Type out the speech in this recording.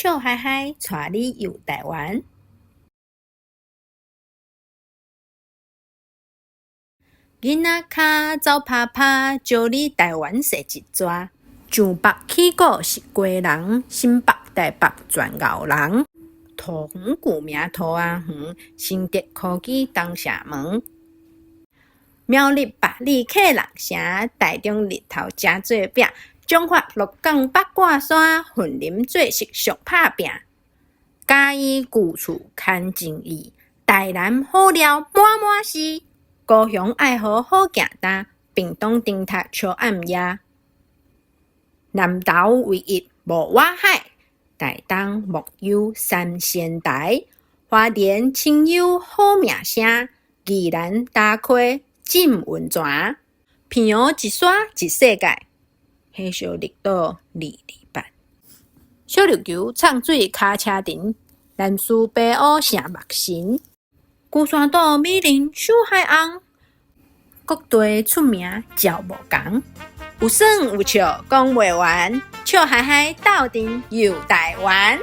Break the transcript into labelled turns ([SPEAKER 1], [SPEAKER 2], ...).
[SPEAKER 1] 笑嗨嗨带你游台湾。囡仔脚走拍拍，招你台湾踅一抓。上北起鼓是鸡人，新北台北全牛人。土园旧名土仔园，新竹科技东社门。苗栗百里客人城，台中日头真做饼。中华鹿港八卦山，混林做食上拍拼。嘉义旧厝牵情意，台南好料满满是。高雄爱河好行单，屏东灯塔笑暗夜。南投唯一无外海，台东木有三仙台。花莲清幽好名声，宜兰打开浸温泉。平湖一山一世界，火烧绿岛228。小琉球唱水脚车阵，南势北乌成目神。龟山岛美人秀海红，各地出名照无同。有耍有笑讲袂完，笑嗨嗨斗阵游台湾。